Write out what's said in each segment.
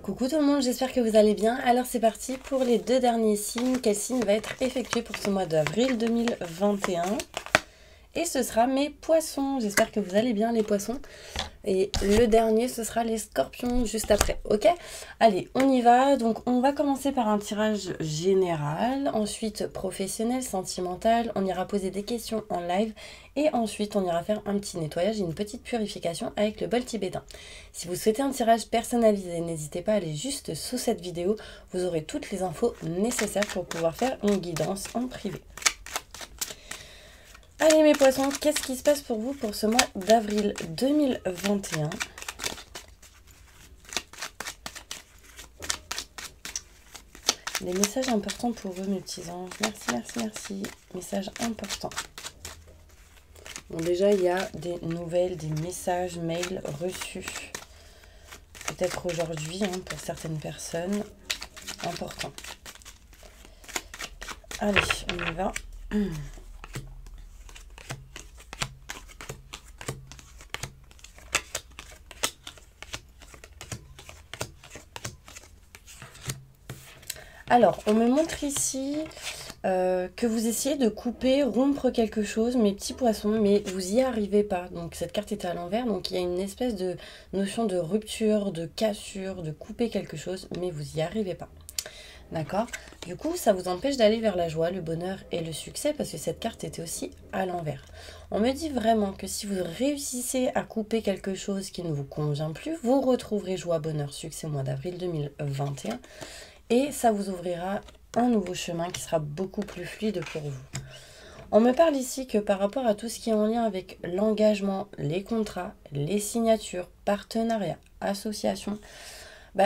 Coucou tout le monde, j'espère que vous allez bien. Alors c'est parti pour les deux derniers signes. Quel signe va être effectué pour ce mois d'avril 2021? Et ce sera mes poissons. J'espère que vous allez bien les poissons. Et le dernier, ce sera les scorpions juste après. Ok? Allez, on y va. Donc on va commencer par un tirage général. Ensuite professionnel, sentimental. On ira poser des questions en live. Et ensuite on ira faire un petit nettoyage et une petite purification avec le bol tibétain. Si vous souhaitez un tirage personnalisé, n'hésitez pas à aller juste sous cette vidéo. Vous aurez toutes les infos nécessaires pour pouvoir faire une guidance en privé. Allez mes poissons, qu'est-ce qui se passe pour vous pour ce mois d'avril 2021? Des messages importants pour eux mes petits anges. Merci, merci, merci. Messages importants. Bon déjà il y a des nouvelles, des messages, mails reçus. Peut-être aujourd'hui pour certaines personnes. Important. Allez, on y va. Alors, on me montre ici que vous essayez de couper, rompre quelque chose, mes petits poissons, mais vous n'y arrivez pas. Donc, cette carte est à l'envers, donc il y a une espèce de notion de rupture, de cassure, de couper quelque chose, mais vous n'y arrivez pas. D'accord? Du coup, ça vous empêche d'aller vers la joie, le bonheur et le succès, parce que cette carte était aussi à l'envers. On me dit vraiment que si vous réussissez à couper quelque chose qui ne vous convient plus, vous retrouverez joie, bonheur, succès au mois d'avril 2021. Et ça vous ouvrira un nouveau chemin qui sera beaucoup plus fluide pour vous. On me parle ici que par rapport à tout ce qui est en lien avec l'engagement, les contrats, les signatures, partenariats, associations,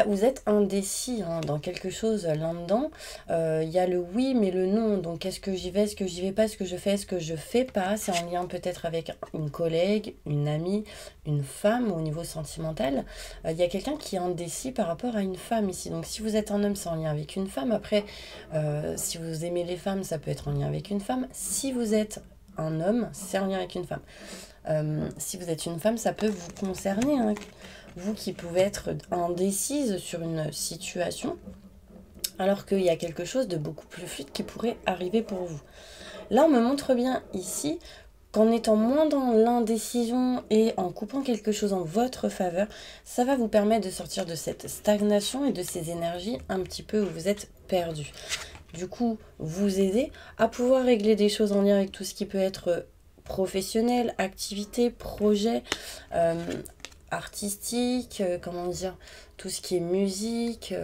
vous êtes indécis dans quelque chose là-dedans. Il y a le oui mais le non. Donc est-ce que j'y vais, est-ce que j'y vais pas, est-ce que je fais, est-ce que je fais pas? C'est en lien peut-être avec une collègue, une amie, une femme au niveau sentimental. Il y a quelqu'un qui est indécis par rapport à une femme ici. Donc si vous êtes un homme, c'est en lien avec une femme. Après, si vous aimez les femmes, ça peut être en lien avec une femme. Si vous êtes un homme, c'est en lien avec une femme. Si vous êtes une femme, ça peut vous concerner, hein. Vous qui pouvez être indécise sur une situation, alors qu'il y a quelque chose de beaucoup plus fluide qui pourrait arriver pour vous. Là, on me montre bien ici qu'en étant moins dans l'indécision et en coupant quelque chose en votre faveur, ça va vous permettre de sortir de cette stagnation et de ces énergies un petit peu où vous êtes perdu. Du coup, vous aider à pouvoir régler des choses en lien avec tout ce qui peut être professionnel, activité, projet, artistique, comment dire, tout ce qui est musique,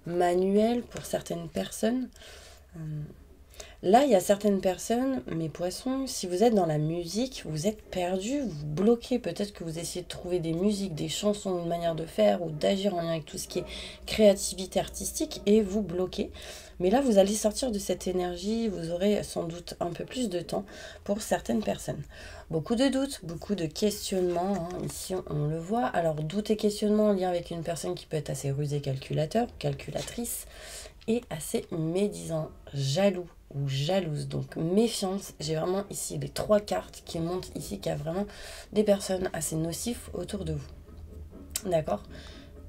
manuel pour certaines personnes. Là, il y a certaines personnes, mes poissons, si vous êtes dans la musique, vous êtes perdu, vous bloquez. Peut-être que vous essayez de trouver des musiques, des chansons, une manière de faire ou d'agir en lien avec tout ce qui est créativité artistique et vous bloquez. Mais là, vous allez sortir de cette énergie, vous aurez sans doute un peu plus de temps pour certaines personnes. Beaucoup de doutes, beaucoup de questionnements, ici on le voit. Alors, doutes et questionnements en lien avec une personne qui peut être assez rusée calculateur, calculatrice, et assez médisant, jaloux ou jalouse. Donc méfiance, j'ai vraiment ici les trois cartes qui montrent ici qu'il y a vraiment des personnes assez nocives autour de vous. D'accord?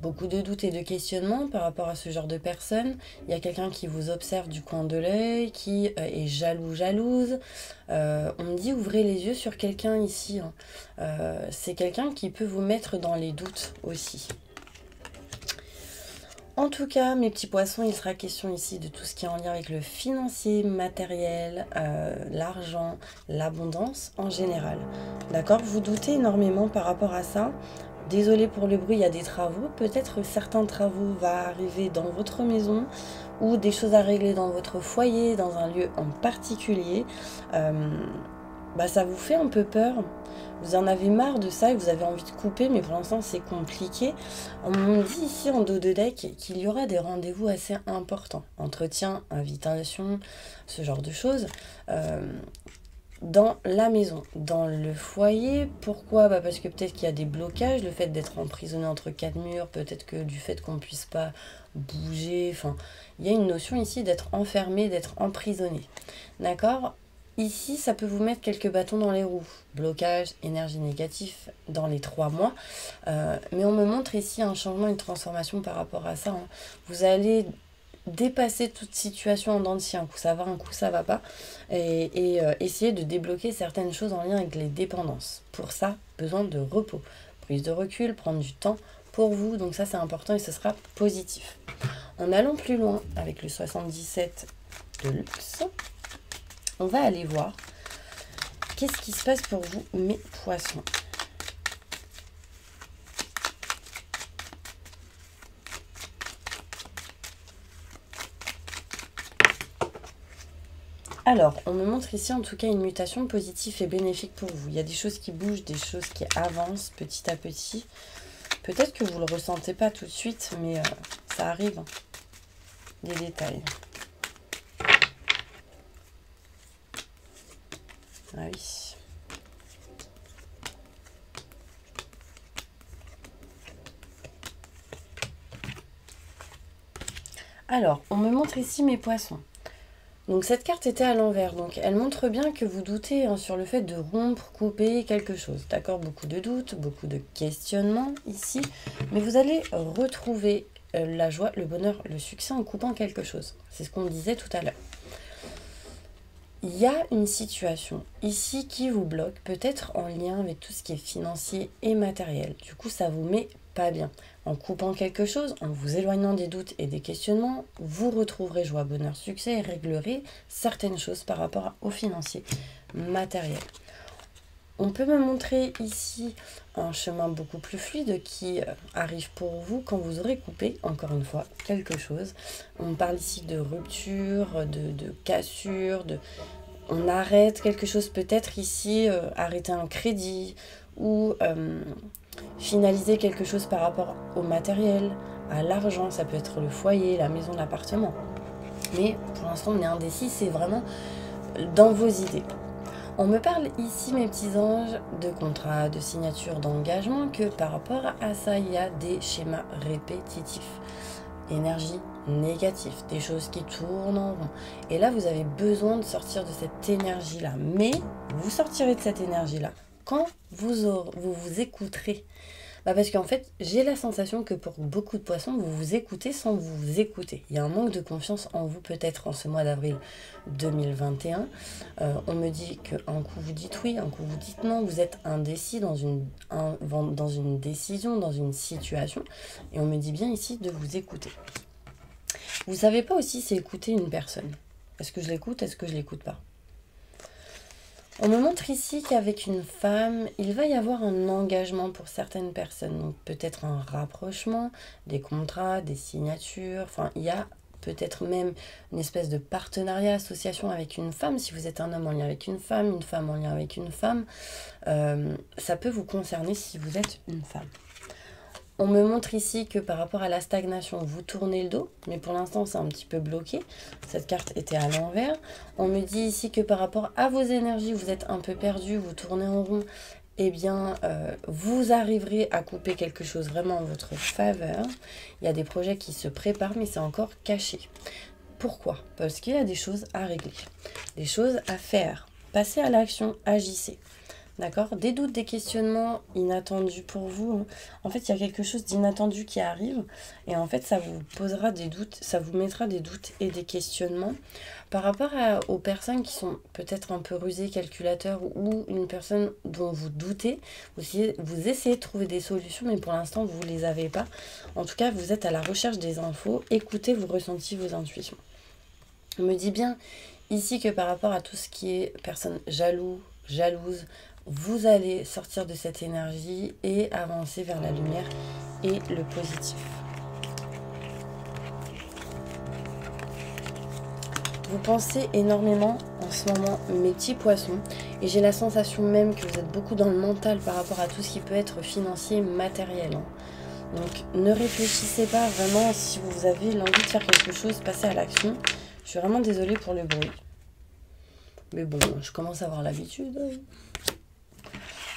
Beaucoup de doutes et de questionnements par rapport à ce genre de personnes. Il y a quelqu'un qui vous observe du coin de l'œil, qui est jaloux, jalouse. On me dit ouvrez les yeux sur quelqu'un ici. C'est quelqu'un qui peut vous mettre dans les doutes aussi. En tout cas, mes petits poissons, il sera question ici de tout ce qui est en lien avec le financier, matériel, l'argent, l'abondance en général. D'accord? Vous doutez énormément par rapport à ça. Désolée pour le bruit, il y a des travaux. Peut-être certains travaux vont arriver dans votre maison ou des choses à régler dans votre foyer, dans un lieu en particulier. Ça vous fait un peu peur. Vous en avez marre de ça et vous avez envie de couper, mais pour l'instant c'est compliqué. On me dit ici en dos de deck qu'il y aura des rendez-vous assez importants. Entretien, invitation, ce genre de choses. Dans la maison, dans le foyer. Pourquoi? Parce que peut-être qu'il y a des blocages, le fait d'être emprisonné entre quatre murs, peut-être que du fait qu'on ne puisse pas bouger, enfin, il y a une notion ici d'être enfermé, d'être emprisonné. D'accord? Ici, ça peut vous mettre quelques bâtons dans les roues. Blocage, énergie négative dans les 3 mois. Mais on me montre ici un changement, une transformation par rapport à ça. Hein. Vous allez dépasser toute situation en dents de scie. Un coup ça va, un coup ça va pas. Et essayer de débloquer certaines choses en lien avec les dépendances. Pour ça, besoin de repos. Prise de recul, prendre du temps pour vous. Donc ça, c'est important et ce sera positif. En allant plus loin avec le 77 de luxe, on va aller voir qu'est-ce qui se passe pour vous, mes poissons. Alors, on me montre ici en tout cas une mutation positive et bénéfique pour vous. Il y a des choses qui bougent, des choses qui avancent petit à petit. Peut-être que vous ne le ressentez pas tout de suite, mais ça arrive. Des détails. Ah oui. Alors, on me montre ici mes poissons. Donc cette carte était à l'envers, donc elle montre bien que vous doutez hein, sur le fait de rompre, couper quelque chose. D'accord, beaucoup de doutes, beaucoup de questionnements ici, mais vous allez retrouver la joie, le bonheur, le succès en coupant quelque chose. C'est ce qu'on disait tout à l'heure. Il y a une situation ici qui vous bloque, peut-être en lien avec tout ce qui est financier et matériel. Du coup, ça vous met pas bien. En coupant quelque chose, en vous éloignant des doutes et des questionnements, vous retrouverez joie, bonheur, succès et réglerez certaines choses par rapport au financier, matériel. On peut me montrer ici un chemin beaucoup plus fluide qui arrive pour vous quand vous aurez coupé, encore une fois, quelque chose. On parle ici de rupture, de cassure, on arrête quelque chose peut-être ici, arrêter un crédit ou finaliser quelque chose par rapport au matériel, à l'argent, ça peut être le foyer, la maison, l'appartement. Mais pour l'instant, on est indécis, c'est vraiment dans vos idées. On me parle ici, mes petits anges, de contrat, de signature, d'engagement, que par rapport à ça, il y a des schémas répétitifs. Énergie négative, des choses qui tournent en rond. Et là, vous avez besoin de sortir de cette énergie-là. Mais vous sortirez de cette énergie-là quand vous écouterez. Parce qu'en fait, j'ai la sensation que pour beaucoup de poissons, vous vous écoutez sans vous écouter. Il y a un manque de confiance en vous peut-être en ce mois d'avril 2021. On me dit qu'un coup vous dites oui, un coup vous dites non. Vous êtes indécis dans une décision, dans une situation. Et on me dit bien ici de vous écouter. Vous ne savez pas aussi c'est écouter une personne. Est-ce que je l'écoute, est-ce que je ne l'écoute pas? On me montre ici qu'avec une femme, il va y avoir un engagement pour certaines personnes. Donc peut-être un rapprochement, des contrats, des signatures. Enfin, il y a peut-être même une espèce de partenariat, association avec une femme. Si vous êtes un homme en lien avec une femme en lien avec une femme, ça peut vous concerner si vous êtes une femme. On me montre ici que par rapport à la stagnation, vous tournez le dos, mais pour l'instant, c'est un petit peu bloqué. Cette carte était à l'envers. On me dit ici que par rapport à vos énergies, vous êtes un peu perdu, vous tournez en rond. Eh bien, vous arriverez à couper quelque chose vraiment en votre faveur. Il y a des projets qui se préparent, mais c'est encore caché. Pourquoi? Parce qu'il y a des choses à régler, des choses à faire. Passez à l'action, agissez. D'accord? Des doutes, des questionnements inattendus pour vous. Hein. En fait, il y a quelque chose d'inattendu qui arrive. Et en fait, ça vous posera des doutes, ça vous mettra des doutes et des questionnements. Par rapport aux personnes qui sont peut-être un peu rusées, calculateurs, ou une personne dont vous doutez, vous essayez de trouver des solutions, mais pour l'instant, vous ne les avez pas. En tout cas, vous êtes à la recherche des infos. Écoutez vos ressentis, vos intuitions. On me dit bien ici que par rapport à tout ce qui est personne jalouse, vous allez sortir de cette énergie et avancer vers la lumière et le positif. Vous pensez énormément en ce moment, mes petits poissons, et j'ai la sensation même que vous êtes beaucoup dans le mental par rapport à tout ce qui peut être financier, matériel. Hein. Donc ne réfléchissez pas vraiment, si vous avez l'envie de faire quelque chose, passez à l'action. Je suis vraiment désolée pour le bruit. Mais bon, je commence à avoir l'habitude.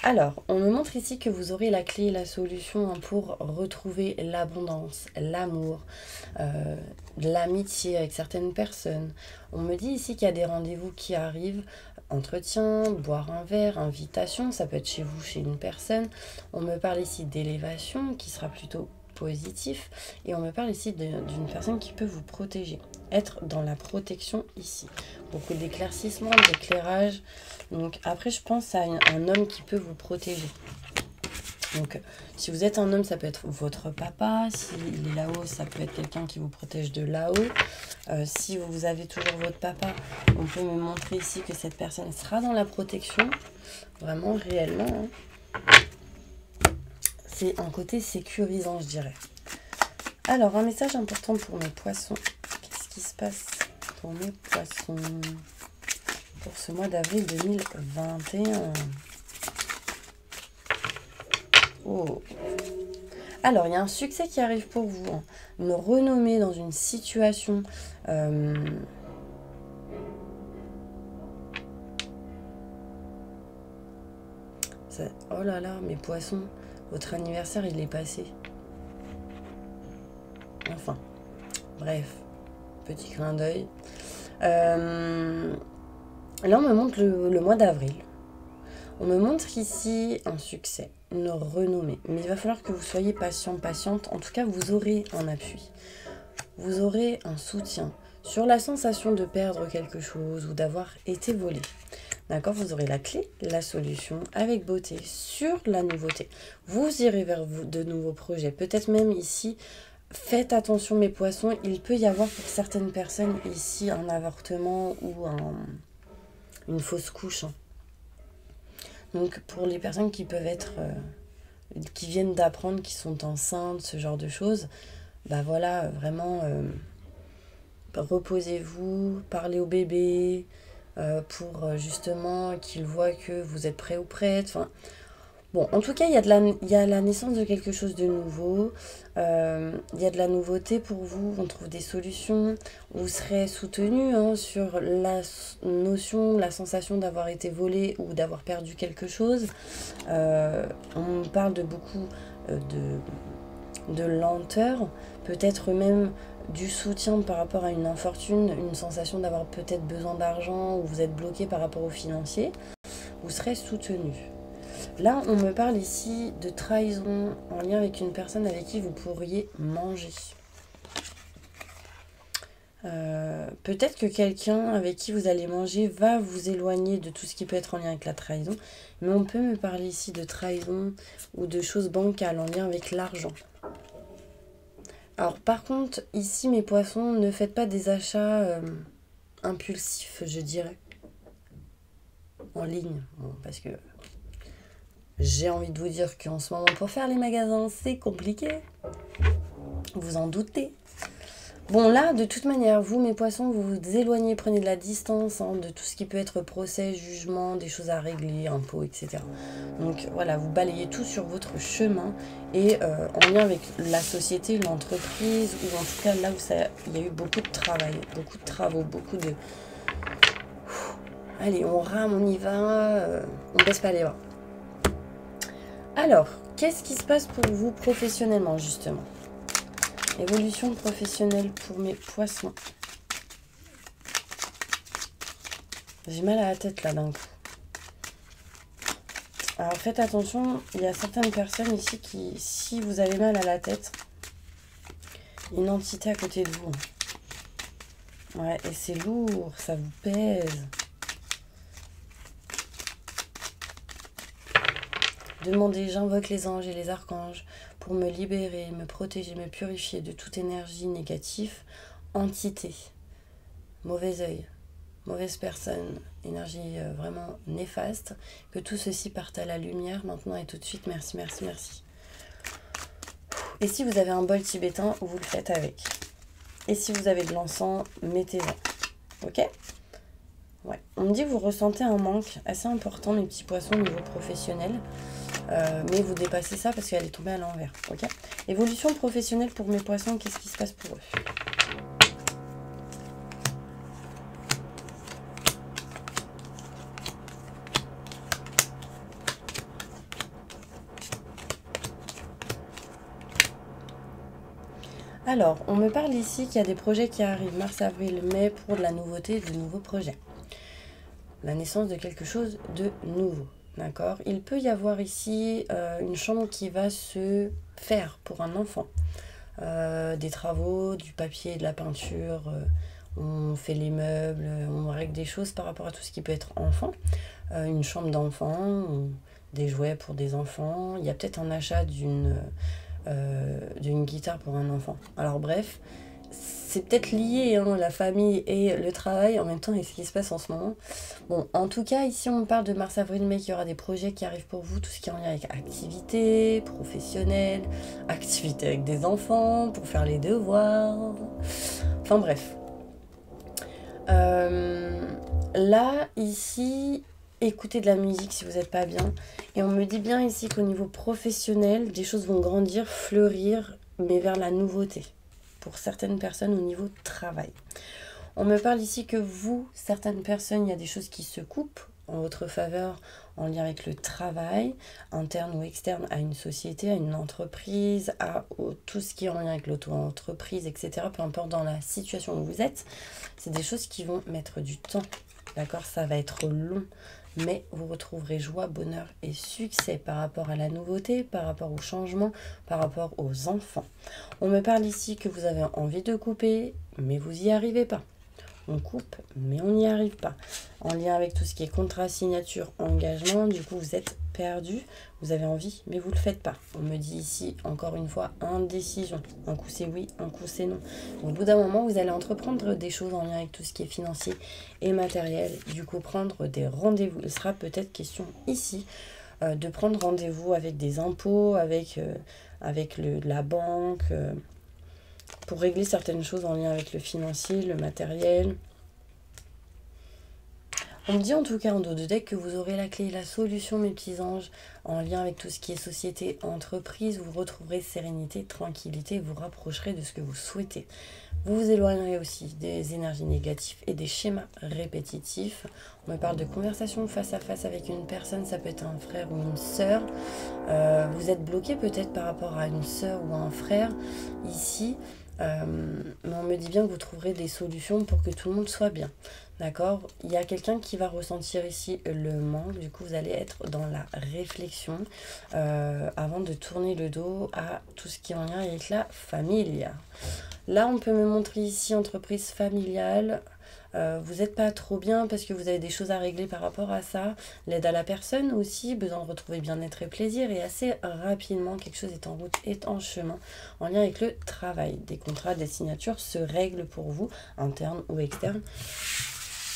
Alors, on me montre ici que vous aurez la clé et la solution pour retrouver l'abondance, l'amour, l'amitié avec certaines personnes. On me dit ici qu'il y a des rendez-vous qui arrivent, entretien, boire un verre, invitation, ça peut être chez vous, chez une personne. On me parle ici d'élévation qui sera plutôt positif et on me parle ici d'une personne qui peut vous protéger, être dans la protection ici. Beaucoup d'éclaircissement, d'éclairage. Donc après je pense à un homme qui peut vous protéger. Donc si vous êtes un homme, ça peut être votre papa. S'il est là-haut, ça peut être quelqu'un qui vous protège de là-haut. Si vous avez toujours votre papa, on peut me montrer ici que cette personne sera dans la protection. Vraiment, réellement. Hein. C'est un côté sécurisant, je dirais. Alors, un message important pour mes poissons. Qu'est-ce qui se passe pour mes poissons pour ce mois d'avril 2021? Oh. Alors, il y a un succès qui arrive pour vous. Hein. Une renommée dans une situation. Oh là là, mes poissons, votre anniversaire, il est passé. Enfin, bref, petit clin d'œil. Là, on me montre le mois d'avril. On me montre ici un succès, une renommée. Mais il va falloir que vous soyez patient, patiente. En tout cas, vous aurez un appui. Vous aurez un soutien sur la sensation de perdre quelque chose ou d'avoir été volé. D'accord, vous aurez la clé, la solution avec beauté sur la nouveauté. Vous irez vers de nouveaux projets. Peut-être même ici, faites attention mes poissons. Il peut y avoir pour certaines personnes ici un avortement ou une fausse couche. Hein. Donc pour les personnes qui peuvent être, qui viennent d'apprendre, qui sont enceintes, ce genre de choses, bah voilà, vraiment, reposez-vous, parlez au bébé, pour justement qu'il voit que vous êtes prêt ou prête. Enfin, bon, en tout cas, il y a la naissance de quelque chose de nouveau. Il y a de la nouveauté pour vous. On trouve des solutions. Vous serez soutenu hein, sur la notion, la sensation d'avoir été volé ou d'avoir perdu quelque chose. On parle de beaucoup de lenteur. Peut-être même du soutien par rapport à une infortune, une sensation d'avoir peut-être besoin d'argent ou vous êtes bloqué par rapport au financier. Vous serez soutenu. Là, on me parle ici de trahison en lien avec une personne avec qui vous pourriez manger. Peut-être que quelqu'un avec qui vous allez manger va vous éloigner de tout ce qui peut être en lien avec la trahison. Mais on peut me parler ici de trahison ou de choses bancales en lien avec l'argent. Alors par contre, ici mes poissons, ne faites pas des achats impulsifs, je dirais. En ligne, bon, parce que j'ai envie de vous dire qu'en ce moment, pour faire les magasins, c'est compliqué. Vous en doutez. Bon, là, de toute manière, vous, mes poissons, vous vous éloignez, prenez de la distance hein, de tout ce qui peut être procès, jugement, des choses à régler, impôts, etc. Donc, voilà, vous balayez tout sur votre chemin et en lien avec la société, l'entreprise, ou en tout cas là où il y a eu beaucoup de travail, beaucoup de travaux, beaucoup de... Allez, on rame, on y va, on baisse pas les bras. Alors, qu'est-ce qui se passe pour vous professionnellement, justement? Évolution professionnelle pour mes poissons. J'ai mal à la tête, là, d'un coup. Alors, faites attention, il y a certaines personnes ici qui, si vous avez mal à la tête, une entité à côté de vous. Ouais, et c'est lourd, ça vous pèse. Demandez, j'invoque les anges et les archanges pour me libérer, me protéger, me purifier de toute énergie négative, entité, mauvais œil, mauvaise personne, énergie vraiment néfaste, que tout ceci parte à la lumière maintenant et tout de suite. Merci, merci, merci. Et si vous avez un bol tibétain, vous le faites avec. Et si vous avez de l'encens, mettez-en. Ok ? Ouais. On me dit que vous ressentez un manque assez important, mes petits poissons, au niveau professionnel. Mais vous dépassez ça parce qu'elle est tombée à l'envers. Ok ? Évolution professionnelle pour mes poissons, qu'est-ce qui se passe pour eux ? Alors, on me parle ici qu'il y a des projets qui arrivent mars, avril, mai pour de la nouveauté et de nouveaux projets. la naissance de quelque chose de nouveau. D'accord? Il peut y avoir ici une chambre qui va se faire pour un enfant. Des travaux, du papier, de la peinture, on fait les meubles, on règle des choses par rapport à tout ce qui peut être enfant. Une chambre d'enfant, des jouets pour des enfants. Il y a peut-être un achat d'une guitare pour un enfant. Alors bref, c'est peut-être lié, hein, la famille et le travail en même temps et ce qui se passe en ce moment. Bon, en tout cas, ici on parle de mars, avril, mai, qu'il y aura des projets qui arrivent pour vous, tout ce qui est en lien avec activité professionnelle, activité avec des enfants, pour faire les devoirs. Enfin bref. Là, ici, écoutez de la musique si vous n'êtes pas bien. Et on me dit bien ici qu'au niveau professionnel, des choses vont grandir, fleurir, mais vers la nouveauté. Pour certaines personnes au niveau travail. On me parle ici que vous, certaines personnes, il y a des choses qui se coupent en votre faveur en lien avec le travail, interne ou externe à une société, à une entreprise, à tout ce qui est en lien avec l'auto-entreprise, etc. Peu importe dans la situation où vous êtes, c'est des choses qui vont mettre du temps. D'accord? Ça va être long. Mais vous retrouverez joie, bonheur et succès par rapport à la nouveauté, par rapport au changement, par rapport aux enfants. On me parle ici que vous avez envie de couper, mais vous n'y arrivez pas. On coupe, mais on n'y arrive pas. En lien avec tout ce qui est contrat, signature, engagement, du coup vous êtes perdu, vous avez envie, mais vous ne le faites pas. On me dit ici, encore une fois, indécision. Un coup c'est oui, un coup c'est non. Au bout d'un moment, vous allez entreprendre des choses en lien avec tout ce qui est financier et matériel. Du coup, prendre des rendez-vous. Il sera peut-être question ici de prendre rendez-vous avec des impôts, avec la banque, pour régler certaines choses en lien avec le financier, le matériel. On me dit en tout cas en dos de deck que vous aurez la clé et la solution, mes petits anges, en lien avec tout ce qui est société, entreprise. Vous retrouverez sérénité, tranquillité, vous rapprocherez de ce que vous souhaitez. Vous vous éloignerez aussi des énergies négatives et des schémas répétitifs. On me parle de conversation face à face avec une personne, ça peut être un frère ou une sœur. Vous êtes bloqué peut-être par rapport à une sœur ou un frère ici. Mais on me dit bien que vous trouverez des solutions pour que tout le monde soit bien. D'accord? Il y a quelqu'un qui va ressentir ici le manque. Du coup, vous allez être dans la réflexion avant de tourner le dos à tout ce qui est en lien avec la famille. Là, on peut me montrer ici entreprise familiale. Vous n'êtes pas trop bien parce que vous avez des choses à régler par rapport à ça. L'aide à la personne aussi, besoin de retrouver bien-être et plaisir. Et assez rapidement, quelque chose est en route, est en chemin, en lien avec le travail. Des contrats, des signatures se règlent pour vous, interne ou externe,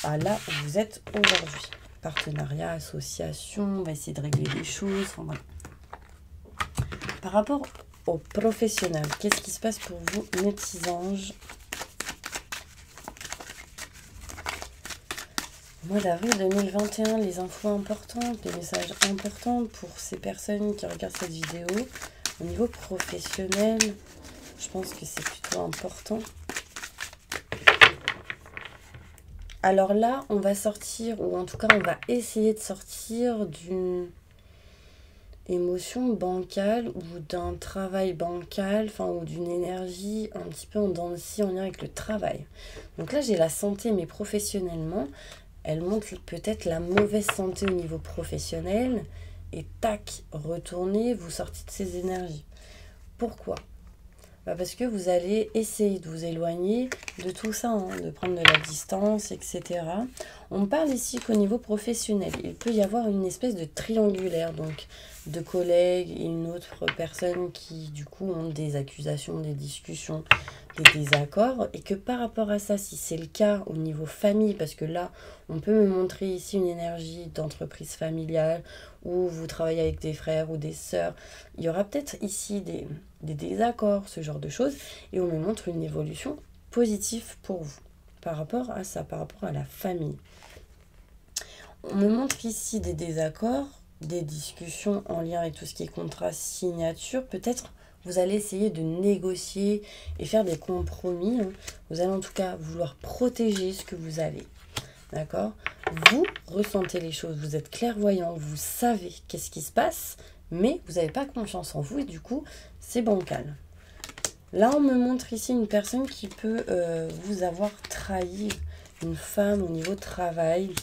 à là où vous êtes aujourd'hui. Partenariat, association, on va essayer de régler les choses. Enfin, voilà. Par rapport aux professionnels, qu'est-ce qui se passe pour vous, mes petits anges? Mois d'avril 2021, les infos importantes, les messages importants pour ces personnes qui regardent cette vidéo. Au niveau professionnel, je pense que c'est plutôt important. Alors là, on va sortir, ou en tout cas, on va essayer de sortir d'une émotion bancale ou d'un travail bancal, enfin, ou d'une énergie un petit peu en dents de scie en lien avec le travail. Donc là, j'ai la santé, mais professionnellement, elle montre peut-être la mauvaise santé au niveau professionnel. Et tac, retournez, vous sortez de ces énergies. Pourquoi? Parce que vous allez essayer de vous éloigner de tout ça, hein, de prendre de la distance, etc. On parle ici qu'au niveau professionnel, il peut y avoir une espèce de triangulaire, donc de collègues et une autre personne qui du coup ont des accusations, des discussions, des désaccords, et que par rapport à ça, si c'est le cas au niveau famille, parce que là, on peut me montrer ici une énergie d'entreprise familiale, où vous travaillez avec des frères ou des sœurs, il y aura peut-être ici des désaccords, ce genre de choses, et on me montre une évolution positive pour vous, par rapport à ça, par rapport à la famille. On me montre ici des désaccords, des discussions en lien avec tout ce qui est contrat, signature, peut-être vous allez essayer de négocier et faire des compromis. Hein. Vous allez en tout cas vouloir protéger ce que vous avez. D'accord? Vous ressentez les choses, vous êtes clairvoyant, vous savez qu'est-ce qui se passe, mais vous n'avez pas confiance en vous et du coup, c'est bancal. Là, on me montre ici une personne qui peut vous avoir trahi, une femme au niveau travail.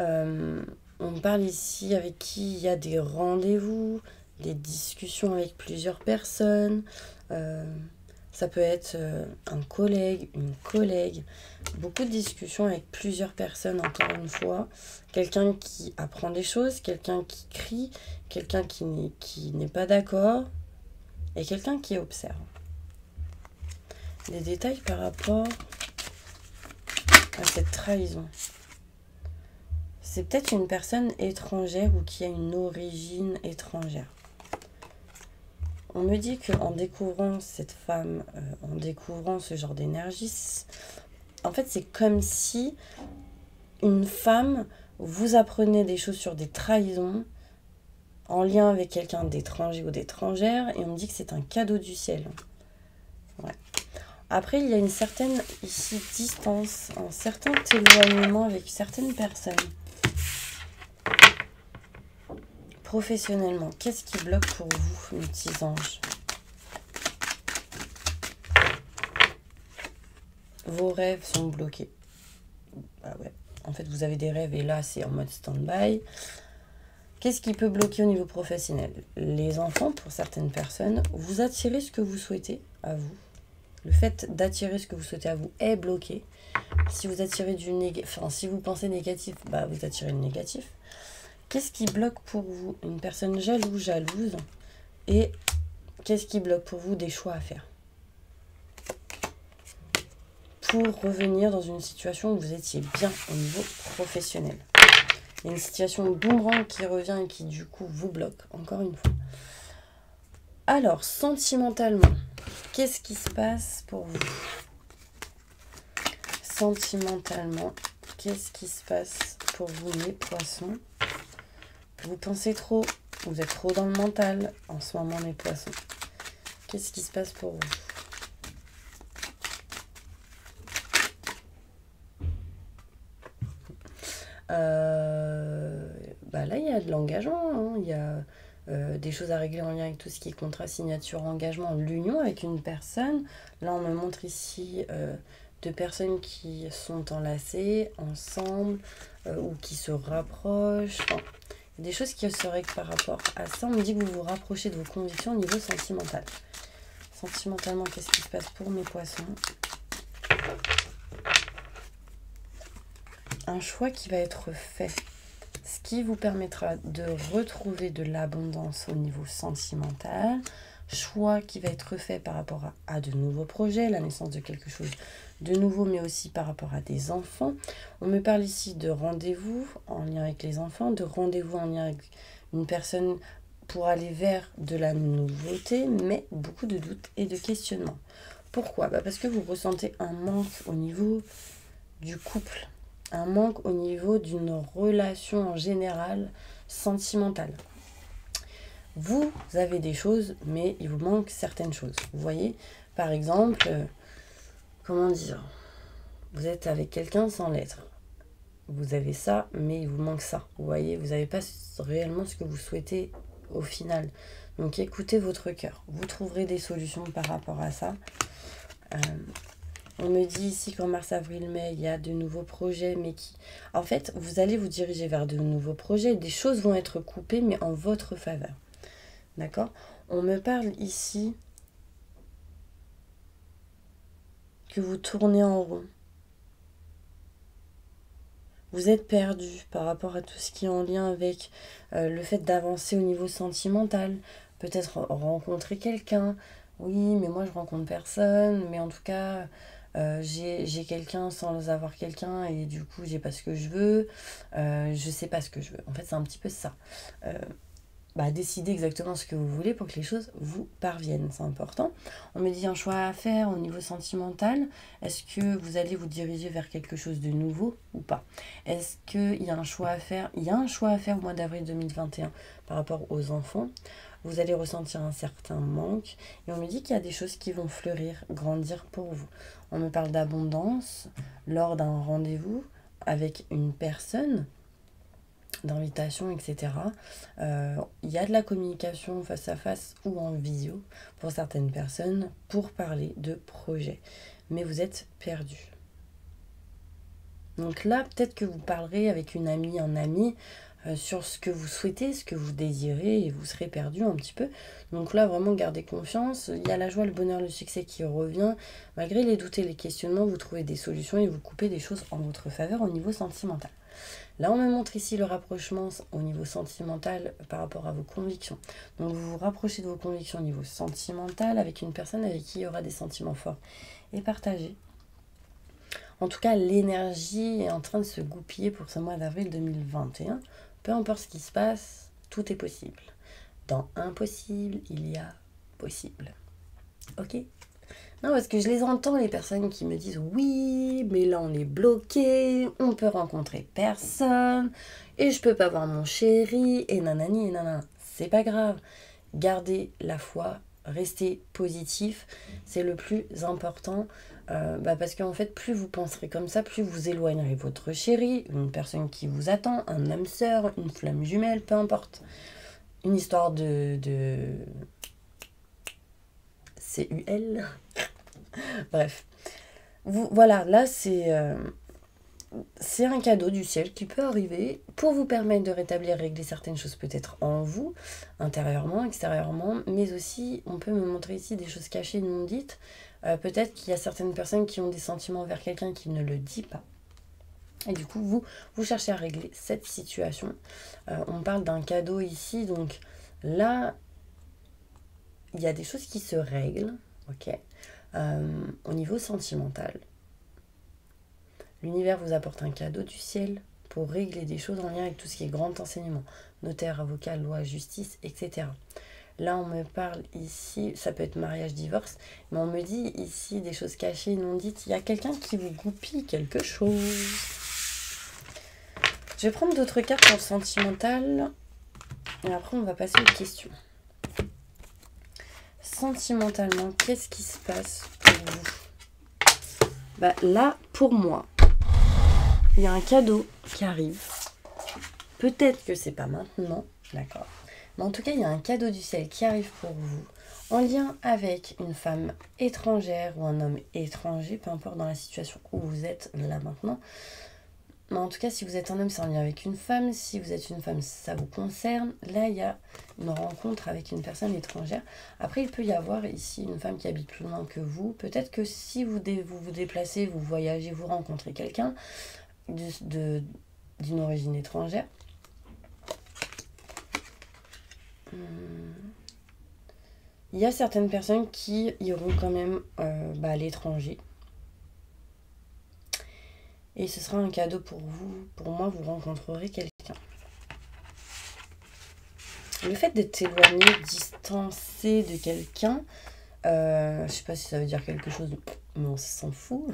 On parle ici avec qui il y a des rendez-vous, des discussions avec plusieurs personnes. Ça peut être un collègue, une collègue. Beaucoup de discussions avec plusieurs personnes, encore une fois. Quelqu'un qui apprend des choses, quelqu'un qui crie, quelqu'un qui n'est pas d'accord et quelqu'un qui observe. Des détails par rapport à cette trahison. C'est peut-être une personne étrangère ou qui a une origine étrangère. On me dit qu'en découvrant cette femme, en découvrant ce genre d'énergie, en fait c'est comme si une femme vous apprenait des choses sur des trahisons en lien avec quelqu'un d'étranger ou d'étrangère, et on me dit que c'est un cadeau du ciel. Ouais. Après, il y a une certaine ici distance, un certain éloignement avec certaines personnes. Professionnellement, qu'est-ce qui bloque pour vous, mes petits anges? Vos rêves sont bloqués. Ah ouais. En fait, vous avez des rêves et là, c'est en mode stand-by. Qu'est-ce qui peut bloquer au niveau professionnel? Les enfants, pour certaines personnes, vous attirez ce que vous souhaitez à vous. Le fait d'attirer ce que vous souhaitez à vous est bloqué. Si vous attirez si vous pensez négatif, bah vous attirez le négatif. Qu'est-ce qui bloque pour vous? Une personne jalouse. Et qu'est-ce qui bloque pour vous? Des choix à faire. Pour revenir dans une situation où vous étiez bien au niveau professionnel. Il y a une situation boomerang qui revient et qui du coup vous bloque, encore une fois. Alors, sentimentalement, qu'est-ce qui se passe pour vous? Sentimentalement, qu'est-ce qui se passe pour vous, les poissons? Vous pensez trop, vous êtes trop dans le mental en ce moment, les poissons. Qu'est-ce qui se passe pour vous? Là, il y a de l'engagement, hein. Il y a des choses à régler en lien avec tout ce qui est contrat, signature, engagement, l'union avec une personne. Là, on me montre ici deux personnes qui sont enlacées ensemble ou qui se rapprochent. Enfin, des choses qui se règlent par rapport à ça. On me dit que vous vous rapprochez de vos convictions au niveau sentimental. Sentimentalement, qu'est-ce qui se passe pour mes poissons? Un choix qui va être fait, ce qui vous permettra de retrouver de l'abondance au niveau sentimental. Choix qui va être fait par rapport à de nouveaux projets, la naissance de quelque chose de nouveau, mais aussi par rapport à des enfants. On me parle ici de rendez-vous en lien avec les enfants, de rendez-vous en lien avec une personne pour aller vers de la nouveauté, mais beaucoup de doutes et de questionnements. Pourquoi? Parce que vous ressentez un manque au niveau du couple. Un manque au niveau d'une relation en général sentimentale. Vous avez des choses, mais il vous manque certaines choses. Vous voyez, par exemple, comment dire, vous êtes avec quelqu'un sans l'être. Vous avez ça, mais il vous manque ça. Vous voyez, vous n'avez pas réellement ce que vous souhaitez au final. Donc écoutez votre cœur. Vous trouverez des solutions par rapport à ça. On me dit ici qu'en mars, avril, mai, il y a de nouveaux projets, mais qui... En fait, vous allez vous diriger vers de nouveaux projets. Des choses vont être coupées, mais en votre faveur. D'accord? On me parle ici que vous tournez en rond. Vous êtes perdu par rapport à tout ce qui est en lien avec le fait d'avancer au niveau sentimental. Peut-être rencontrer quelqu'un. Oui, mais moi, je rencontre personne. Mais en tout cas... j'ai quelqu'un sans avoir quelqu'un et du coup j'ai pas ce que je veux, je sais pas ce que je veux. En fait c'est un petit peu ça. Décidez exactement ce que vous voulez pour que les choses vous parviennent, c'est important. On me dit un choix à faire au niveau sentimental. Est-ce que vous allez vous diriger vers quelque chose de nouveau ou pas? Est-ce qu'il y a un choix à faire? Il y a un choix à faire au mois d'avril 2021 par rapport aux enfants. Vous allez ressentir un certain manque et on me dit qu'il y a des choses qui vont fleurir, grandir pour vous. On me parle d'abondance lors d'un rendez-vous avec une personne, d'invitation, etc. Il y a de la communication face à face ou en visio pour certaines personnes pour parler de projet. Mais vous êtes perdu. Donc là, peut-être que vous parlerez avec une amie, un ami, sur ce que vous souhaitez, ce que vous désirez, et vous serez perdu un petit peu. Donc là, vraiment, gardez confiance. Il y a la joie, le bonheur, le succès qui revient. Malgré les doutes et les questionnements, vous trouvez des solutions et vous coupez des choses en votre faveur au niveau sentimental. Là, on me montre ici le rapprochement au niveau sentimental par rapport à vos convictions. Donc, vous vous rapprochez de vos convictions au niveau sentimental avec une personne avec qui il y aura des sentiments forts et partagés. En tout cas, l'énergie est en train de se goupiller pour ce mois d'avril 2021. Peu importe ce qui se passe, tout est possible. Dans impossible, il y a possible. Ok ? Non, parce que je les entends, les personnes qui me disent oui, mais là on est bloqué, on peut rencontrer personne, et je peux pas voir mon chéri, et nanani, et nanana. C'est pas grave. Gardez la foi, restez positif, c'est le plus important. Parce qu'en fait, plus vous penserez comme ça, plus vous éloignerez votre chéri, une personne qui vous attend, un âme sœur, une flamme jumelle, peu importe. Une histoire de CUL. Bref. Voilà, là c'est un cadeau du ciel qui peut arriver pour vous permettre de rétablir, régler certaines choses peut-être en vous, intérieurement, extérieurement, mais aussi on peut me montrer ici des choses cachées, non dites. Peut-être qu'il y a certaines personnes qui ont des sentiments envers quelqu'un qui ne le dit pas. Et du coup, vous cherchez à régler cette situation. On parle d'un cadeau ici, donc là, il y a des choses qui se règlent, ok, au niveau sentimental. L'univers vous apporte un cadeau du ciel pour régler des choses en lien avec tout ce qui est grand enseignement, notaire, avocat, loi, justice, etc. Là, on me parle ici, ça peut être mariage, divorce, mais on me dit ici des choses cachées, non dites. Il y a quelqu'un qui vous goupille quelque chose. Je vais prendre d'autres cartes pour le sentimental. Et après, on va passer aux questions. Sentimentalement, qu'est-ce qui se passe pour vous ? Là, pour moi, il y a un cadeau qui arrive. Peut-être que c'est pas maintenant, d'accord. Mais en tout cas, il y a un cadeau du ciel qui arrive pour vous, en lien avec une femme étrangère ou un homme étranger, peu importe dans la situation où vous êtes là maintenant. Mais en tout cas, si vous êtes un homme, c'est en lien avec une femme. Si vous êtes une femme, ça vous concerne. Là, il y a une rencontre avec une personne étrangère. Après, il peut y avoir ici une femme qui habite plus loin que vous. Peut-être que si vous vous déplacez, vous voyagez, vous rencontrez quelqu'un d'une origine étrangère. Il y a certaines personnes qui iront quand même à l'étranger. Et ce sera un cadeau pour vous. Pour moi, vous rencontrerez quelqu'un. Le fait d'être éloigné, distancé de quelqu'un, je sais pas si ça veut dire quelque chose, mais on s'en fout.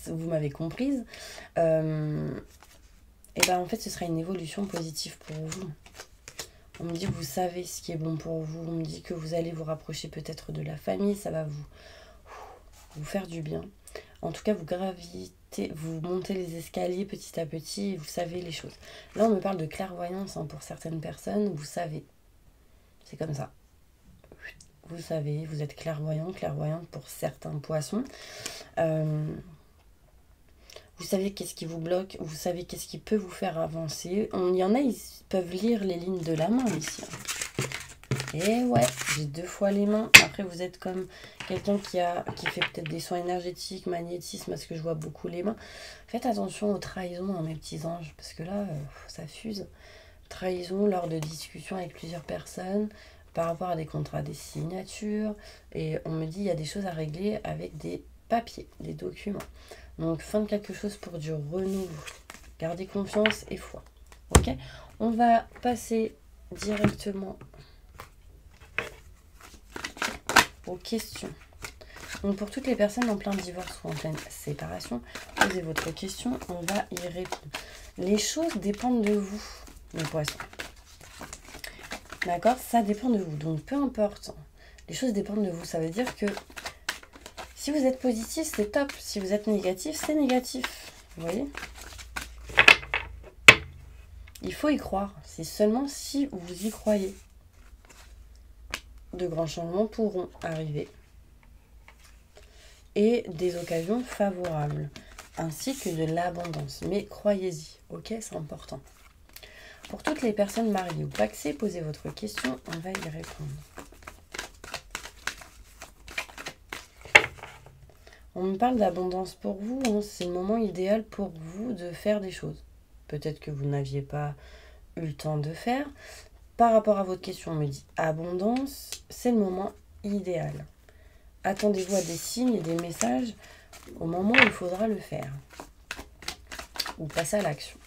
Vous m'avez comprise. Et en fait, ce sera une évolution positive pour vous. On me dit que vous savez ce qui est bon pour vous. On me dit que vous allez vous rapprocher peut-être de la famille. Ça va vous faire du bien. En tout cas, vous montez les escaliers petit à petit et vous savez les choses. Là, on me parle de clairvoyance pour certaines personnes. Vous savez. C'est comme ça. Vous savez, vous êtes clairvoyante pour certains poissons. Vous savez qu'est-ce qui vous bloque, vous savez qu'est-ce qui peut vous faire avancer. Il y en a, ils peuvent lire les lignes de la main ici. Et ouais, j'ai 2 fois les mains. Après, vous êtes comme quelqu'un qui fait peut-être des soins énergétiques, magnétisme, parce que je vois beaucoup les mains. Faites attention aux trahisons, mes petits anges, parce que là, ça fuse. Trahison lors de discussions avec plusieurs personnes, par rapport à des contrats, des signatures. Et on me dit, il y a des choses à régler avec des papiers, des documents. Donc, fin de quelque chose pour du renouveau. Gardez confiance et foi. Ok ? On va passer directement aux questions. Donc, pour toutes les personnes en plein divorce ou en pleine séparation, posez votre question, on va y répondre. Les choses dépendent de vous, mes poissons. D'accord ? Ça dépend de vous. Donc, peu importe. Les choses dépendent de vous. Ça veut dire que si vous êtes positif, c'est top. Si vous êtes négatif, c'est négatif. Vous voyez ? Il faut y croire. C'est seulement si vous y croyez. De grands changements pourront arriver. Et des occasions favorables. ainsi que de l'abondance. Mais croyez-y, ok, c'est important. Pour toutes les personnes mariées ou paxées, posez votre question, on va y répondre. On me parle d'abondance pour vous, hein, c'est le moment idéal pour vous de faire des choses. Peut-être que vous n'aviez pas eu le temps de faire. Par rapport à votre question, on me dit abondance, c'est le moment idéal. Attendez-vous à des signes et des messages au moment où il faudra le faire. Ou passer à l'action.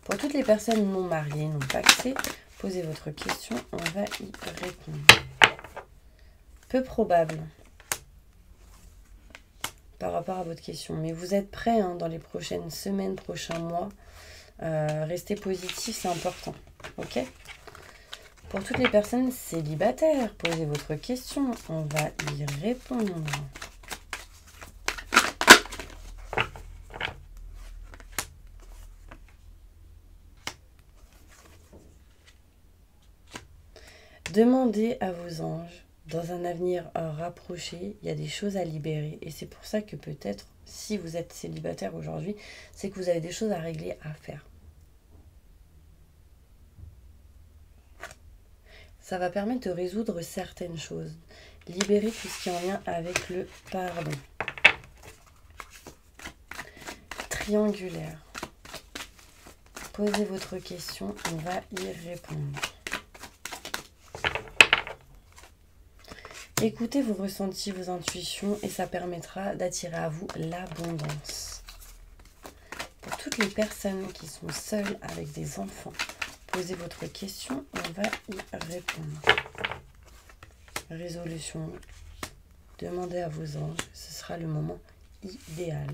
Pour toutes les personnes non mariées, non paxées, posez votre question, on va y répondre. Peu probable par rapport à votre question. Mais vous êtes prêts hein, dans les prochaines semaines, prochains mois. Restez positif, c'est important. Ok ? Pour toutes les personnes célibataires, posez votre question. On va y répondre. Demandez à vos anges, dans un avenir rapproché, il y a des choses à libérer. Et c'est pour ça que peut-être, si vous êtes célibataire aujourd'hui, c'est que vous avez des choses à régler, à faire. Ça va permettre de résoudre certaines choses. Libérer tout ce qui est en lien avec le pardon. Triangulaire. Posez votre question, on va y répondre. Écoutez vos ressentis, vos intuitions et ça permettra d'attirer à vous l'abondance. Pour toutes les personnes qui sont seules avec des enfants, posez votre question, on va y répondre. Résolution. Demandez à vos anges, ce sera le moment idéal.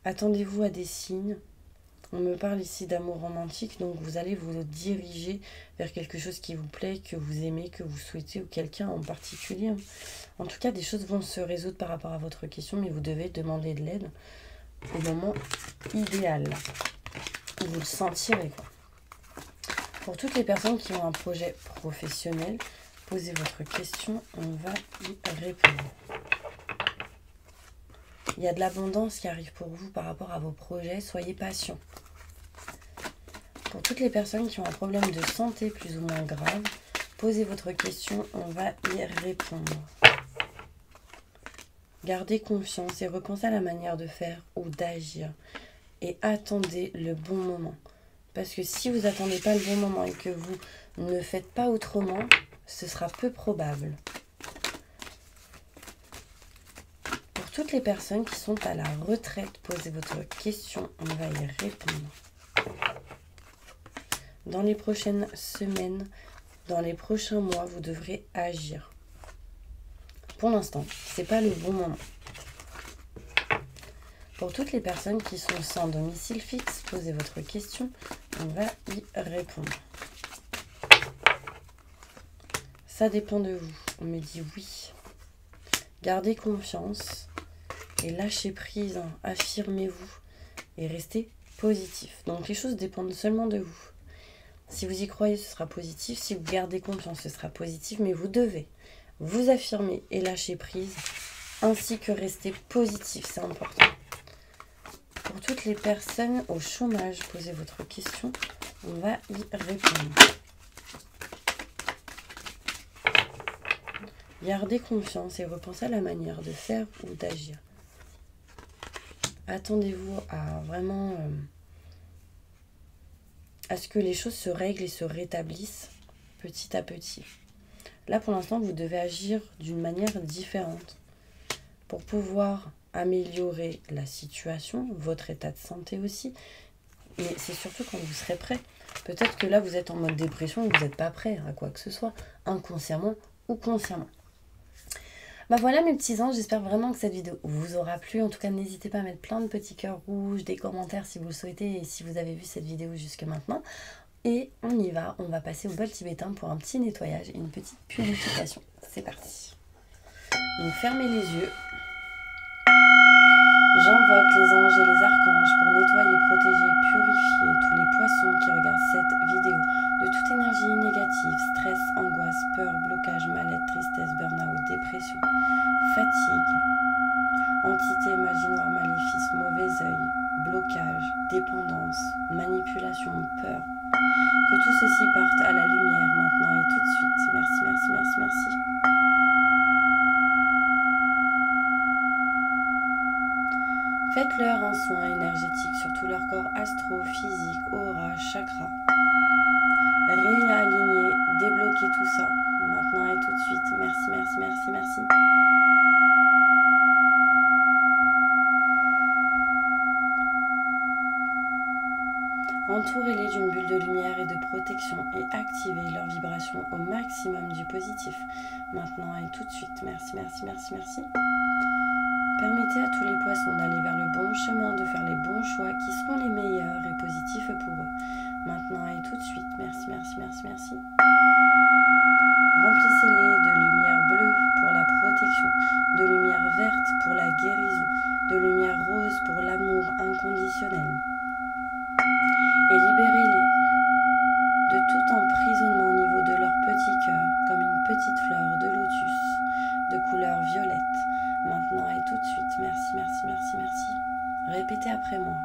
Attendez-vous à des signes. On me parle ici d'amour romantique, donc vous allez vous diriger vers quelque chose qui vous plaît, que vous aimez, que vous souhaitez, ou quelqu'un en particulier. En tout cas, des choses vont se résoudre par rapport à votre question, mais vous devez demander de l'aide au moment idéal, où vous le sentirez, quoi. Pour toutes les personnes qui ont un projet professionnel, posez votre question, on va y répondre. Il y a de l'abondance qui arrive pour vous par rapport à vos projets, soyez patient. Pour toutes les personnes qui ont un problème de santé plus ou moins grave, posez votre question, on va y répondre. Gardez confiance et repensez à la manière de faire ou d'agir. Et attendez le bon moment. Parce que si vous n'attendez pas le bon moment et que vous ne faites pas autrement, ce sera peu probable. Pour toutes les personnes qui sont à la retraite, posez votre question, on va y répondre. Dans les prochaines semaines, dans les prochains mois, vous devrez agir. Pour l'instant, ce n'est pas le bon moment. Pour toutes les personnes qui sont sans domicile fixe, posez votre question, on va y répondre. Ça dépend de vous. On me dit oui. Gardez confiance et lâchez prise, hein. Affirmez-vous et restez positif. Donc les choses dépendent seulement de vous. Si vous y croyez, ce sera positif. Si vous gardez confiance, ce sera positif. Mais vous devez vous affirmer et lâcher prise, ainsi que rester positif. C'est important. Pour toutes les personnes au chômage, posez votre question. On va y répondre. Gardez confiance et repensez à la manière de faire ou d'agir. Attendez-vous à vraiment à ce que les choses se règlent et se rétablissent petit à petit. Là, pour l'instant, vous devez agir d'une manière différente pour pouvoir améliorer la situation, votre état de santé aussi. Mais c'est surtout quand vous serez prêt. Peut-être que là, vous êtes en mode dépression et vous n'êtes pas prêt à quoi que ce soit, inconsciemment ou consciemment. Bah voilà mes petits anges, j'espère vraiment que cette vidéo vous aura plu. En tout cas, n'hésitez pas à mettre plein de petits cœurs rouges, des commentaires si vous le souhaitez et si vous avez vu cette vidéo jusque maintenant. Et on y va, on va passer au bol tibétain pour un petit nettoyage et une petite purification. C'est parti. Donc fermez les yeux. J'invoque les anges et les archanges pour nettoyer, protéger, purifier tous les poissons qui regardent cette vidéo de toute énergie négative, stress, angoisse, peur, blocage, mal-être, tristesse, burn-out, dépression, fatigue, entité, magie frustration, peur. Que tout ceci parte à la lumière maintenant et tout de suite. Merci, merci, merci, merci. Faites-leur un soin énergétique sur tout leur corps astro, physique, aura, chakra. Réaligner, débloquer tout ça maintenant et tout de suite. Merci, merci, merci, merci. Entourez-les d'une bulle de lumière et de protection et activez leur vibration au maximum du positif. Maintenant et tout de suite. Merci, merci, merci, merci. Permettez à tous les poissons d'aller vers le bon chemin, de faire les bons choix qui seront les meilleurs et positifs pour eux. Maintenant et tout de suite. Merci, merci, merci, merci. Remplissez-les de lumière bleue pour la protection, de lumière verte pour la guérison, de lumière rose pour l'amour inconditionnel. Et libérez-les de tout emprisonnement au niveau de leur petit cœur, comme une petite fleur de lotus de couleur violette. Maintenant et tout de suite. Merci, merci, merci, merci. Répétez après moi.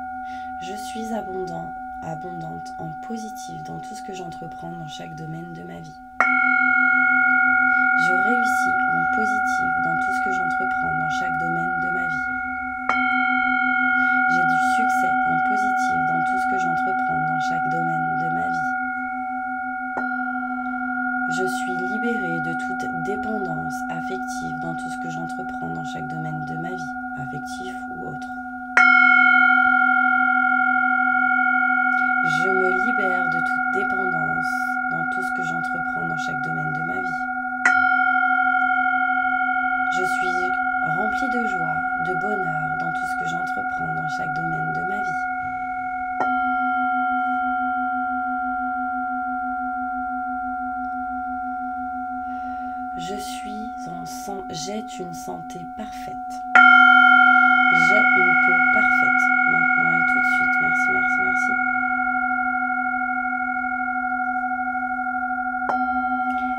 Je suis abondant, abondante en positif dans tout ce que j'entreprends dans chaque domaine de ma vie. Je réussis en positif dans tout ce que j'entreprends dans chaque domaine de ma vie. J'ai du succès en positif dans tout ce que j'entreprends dans chaque domaine de ma vie. Je suis libérée de toute dépendance affective dans tout ce que j'entreprends dans chaque domaine de ma vie, affectif ou autre. Je me libère de toute dépendance dans tout ce que j'entreprends dans chaque domaine de ma vie. Je suis remplie de joie, de bonheur dans tout ce que j'entreprends dans chaque domaine de ma vie. J'ai une santé parfaite. J'ai une peau parfaite. Maintenant et tout de suite. Merci, merci, merci.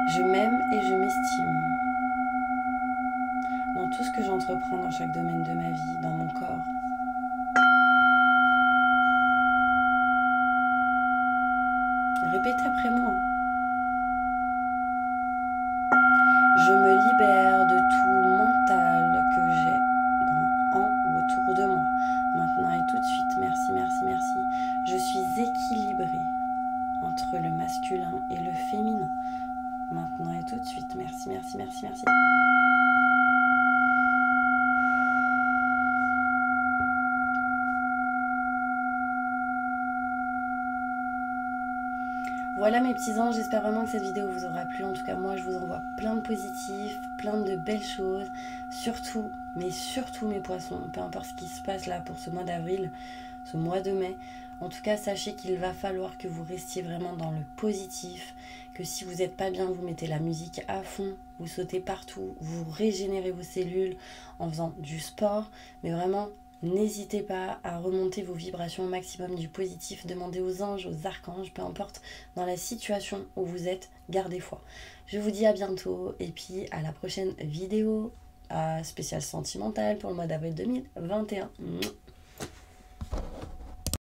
Je m'aime et je m'estime. Dans tout ce que j'entreprends dans chaque domaine de ma vie, dans mon corps. Répétez après moi. Je me libère de tout mental que j'ai en ou autour de moi. Maintenant et tout de suite. Merci, merci, merci. Je suis équilibrée entre le masculin et le féminin. Maintenant et tout de suite. Merci, merci, merci, merci. Voilà mes petits anges, j'espère vraiment que cette vidéo vous aura plu. En tout cas, moi, je vous envoie plein de positifs, plein de belles choses. Surtout, mais surtout mes poissons, peu importe ce qui se passe là pour ce mois d'avril, ce mois de mai. En tout cas, sachez qu'il va falloir que vous restiez vraiment dans le positif, que si vous n'êtes pas bien, vous mettez la musique à fond, vous sautez partout, vous régénérez vos cellules en faisant du sport, mais vraiment... N'hésitez pas à remonter vos vibrations au maximum du positif, demandez aux anges, aux archanges, peu importe, dans la situation où vous êtes, gardez foi. Je vous dis à bientôt et puis à la prochaine vidéo spéciale sentimentale pour le mois d'avril 2021.